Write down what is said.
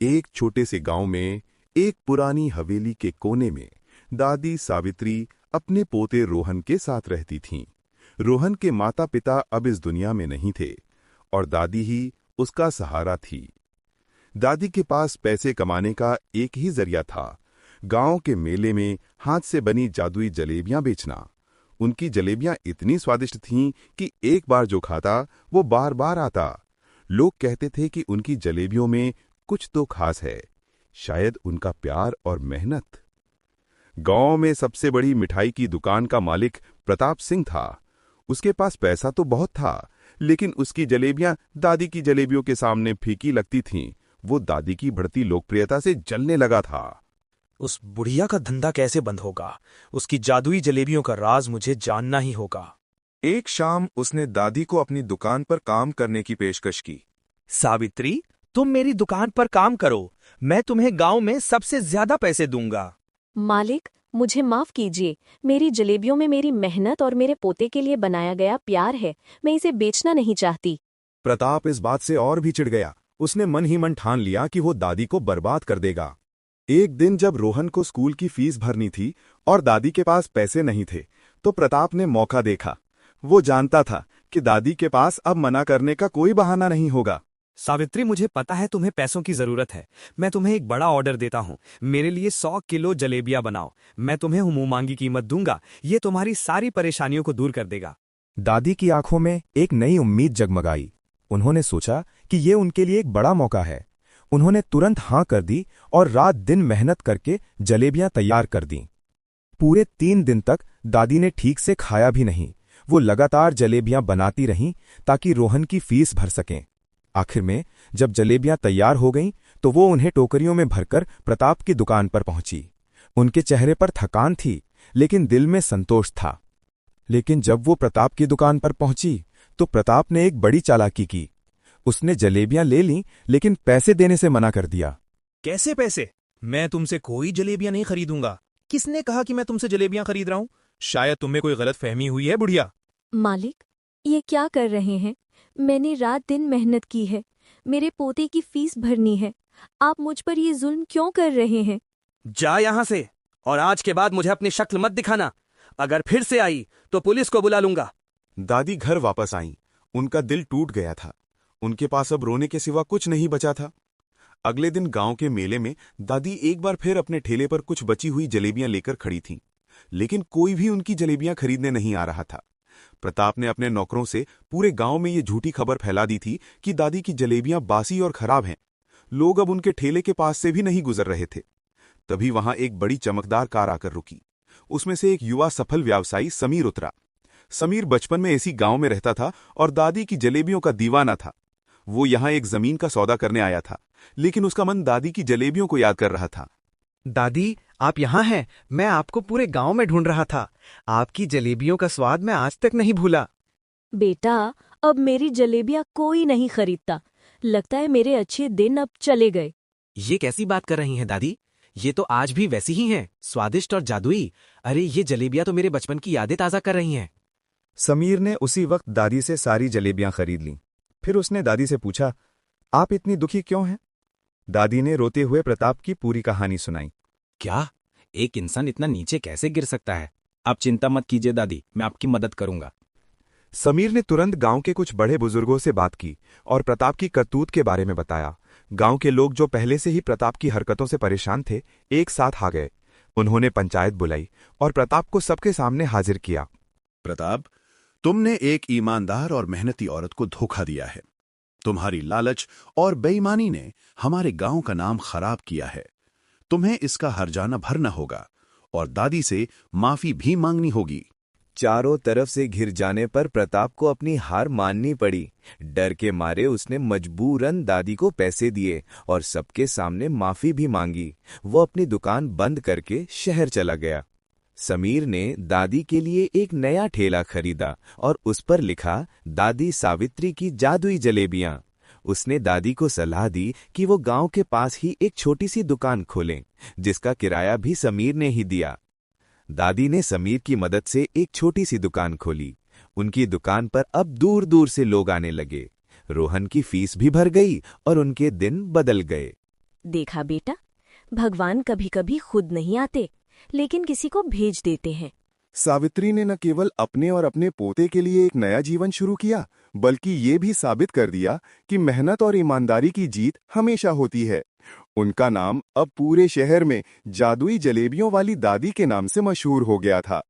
एक छोटे से गांव में एक पुरानी हवेली के कोने में दादी सावित्री अपने पोते रोहन के साथ रहती थीं। रोहन के माता पिता अब इस दुनिया में नहीं थे और दादी ही उसका सहारा थी। दादी के पास पैसे कमाने का एक ही जरिया था, गांव के मेले में हाथ से बनी जादुई जलेबियां बेचना। उनकी जलेबियां इतनी स्वादिष्ट थीं कि एक बार जो खाता वो बार बार आता। लोग कहते थे कि उनकी जलेबियों में कुछ तो खास है, शायद उनका प्यार और मेहनत। गांव में सबसे बड़ी मिठाई की दुकान का मालिक प्रताप सिंह था। उसके पास पैसा तो बहुत था, लेकिन उसकी जलेबियां दादी की जलेबियों के सामने फीकी लगती थीं। वो दादी की बढ़ती लोकप्रियता से जलने लगा था। उस बुढ़िया का धंधा कैसे बंद होगा? उसकी जादुई जलेबियों का राज मुझे जानना ही होगा। एक शाम उसने दादी को अपनी दुकान पर काम करने की पेशकश की। सावित्री, तुम मेरी दुकान पर काम करो, मैं तुम्हें गांव में सबसे ज्यादा पैसे दूंगा। मालिक, मुझे माफ कीजिए, मेरी जलेबियों में मेरी मेहनत और मेरे पोते के लिए बनाया गया प्यार है। मैं इसे बेचना नहीं चाहती। प्रताप इस बात से और भी चिढ़ गया। उसने मन ही मन ठान लिया कि वो दादी को बर्बाद कर देगा। एक दिन जब रोहन को स्कूल की फीस भरनी थी और दादी के पास पैसे नहीं थे, तो प्रताप ने मौका देखा। वो जानता था कि दादी के पास अब मना करने का कोई बहाना नहीं होगा। सावित्री, मुझे पता है तुम्हें पैसों की जरूरत है। मैं तुम्हें एक बड़ा ऑर्डर देता हूँ। मेरे लिए 100 किलो जलेबियां बनाओ। मैं तुम्हें मुंह मांगी कीमत दूंगा। ये तुम्हारी सारी परेशानियों को दूर कर देगा। दादी की आंखों में एक नई उम्मीद जगमगाई। उन्होंने सोचा कि ये उनके लिए एक बड़ा मौका है। उन्होंने तुरंत हाँ कर दी और रात दिन मेहनत करके जलेबियां तैयार कर दीं। पूरे 3 दिन तक दादी ने ठीक से खाया भी नहीं। वो लगातार जलेबियां बनाती रहीं ताकि रोहन की फीस भर सकें। आखिर में जब जलेबियां तैयार हो गईं तो वो उन्हें टोकरियों में भरकर प्रताप की दुकान पर पहुंची। उनके चेहरे पर थकान थी, लेकिन दिल में संतोष था। लेकिन जब वो प्रताप की दुकान पर पहुंची तो प्रताप ने एक बड़ी चालाकी की। उसने जलेबियां ले लीं, लेकिन पैसे देने से मना कर दिया। कैसे पैसे? मैं तुमसे कोई जलेबियां नहीं खरीदूंगा। किसने कहा कि मैं तुमसे जलेबियां खरीद रहा हूं? शायद तुम्हें कोई गलत फहमी हुई है बुढ़िया। मालिक, ये क्या कर रहे हैं? मैंने रात दिन मेहनत की है। मेरे पोते की फीस भरनी है। आप मुझ पर ये जुल्म क्यों कर रहे हैं? जा यहां से, और आज के बाद मुझे अपनी शक्ल मत दिखाना। अगर फिर से आई तो पुलिस को बुला लूंगा। दादी घर वापस आईं। उनका दिल टूट गया था। उनके पास अब रोने के सिवा कुछ नहीं बचा था। अगले दिन गांव के मेले में दादी एक बार फिर अपने ठेले पर कुछ बची हुई जलेबियां लेकर खड़ी थीं, लेकिन कोई भी उनकी जलेबियां खरीदने नहीं आ रहा था। प्रताप ने अपने नौकरों से पूरे गांव में ये झूठी खबर फैला दी थी कि दादी की जलेबियां बासी और खराब हैं। लोग अब उनके ठेले के पास से भी नहीं गुजर रहे थे। तभी वहां एक बड़ी चमकदार कार आकर रुकी। उसमें से एक युवा सफल व्यवसायी समीर उतरा। समीर बचपन में इसी गांव में रहता था और दादी की जलेबियों का दीवाना था। वो यहां एक जमीन का सौदा करने आया था, लेकिन उसका मन दादी की जलेबियों को याद कर रहा था। दादी, आप यहाँ हैं? मैं आपको पूरे गांव में ढूंढ रहा था। आपकी जलेबियों का स्वाद मैं आज तक नहीं भूला। बेटा, अब मेरी जलेबियां कोई नहीं खरीदता। लगता है मेरे अच्छे दिन अब चले गए। ये कैसी बात कर रही हैं दादी? ये तो आज भी वैसी ही हैं, स्वादिष्ट और जादुई। अरे, ये जलेबियां तो मेरे बचपन की यादें ताज़ा कर रही हैं। समीर ने उसी वक्त दादी से सारी जलेबियां खरीद लीं। फिर उसने दादी से पूछा, आप इतनी दुखी क्यों हैं? दादी ने रोते हुए प्रताप की पूरी कहानी सुनाई। क्या एक इंसान इतना नीचे कैसे गिर सकता है? आप चिंता मत कीजिए दादी, मैं आपकी मदद करूंगा। समीर ने तुरंत गांव के कुछ बड़े बुजुर्गों से बात की और प्रताप की करतूत के बारे में बताया। गांव के लोग जो पहले से ही प्रताप की हरकतों से परेशान थे, एक साथ आ गए। उन्होंने पंचायत बुलाई और प्रताप को सबके सामने हाजिर किया। प्रताप, तुमने एक ईमानदार और मेहनती औरत को धोखा दिया है। तुम्हारी लालच और बेईमानी ने हमारे गांव का नाम खराब किया है। तुम्हें इसका हर्जाना भरना होगा और दादी से माफी भी मांगनी होगी। चारों तरफ से घिर जाने पर प्रताप को अपनी हार माननी पड़ी। डर के मारे उसने मजबूरन दादी को पैसे दिए और सबके सामने माफी भी मांगी। वो अपनी दुकान बंद करके शहर चला गया। समीर ने दादी के लिए एक नया ठेला खरीदा और उस पर लिखा, दादी सावित्री की जादुई जलेबियां। उसने दादी को सलाह दी कि वो गांव के पास ही एक छोटी सी दुकान खोलें, जिसका किराया भी समीर ने ही दिया। दादी ने समीर की मदद से एक छोटी सी दुकान खोली। उनकी दुकान पर अब दूर दूर से लोग आने लगे। रोहन की फीस भी भर गई और उनके दिन बदल गए। देखा बेटा, भगवान कभी कभी खुद नहीं आते, लेकिन किसी को भेज देते हैं। सावित्री ने न केवल अपने और अपने पोते के लिए एक नया जीवन शुरू किया, बल्कि ये भी साबित कर दिया कि मेहनत और ईमानदारी की जीत हमेशा होती है। उनका नाम अब पूरे शहर में जादुई जलेबियों वाली दादी के नाम से मशहूर हो गया था।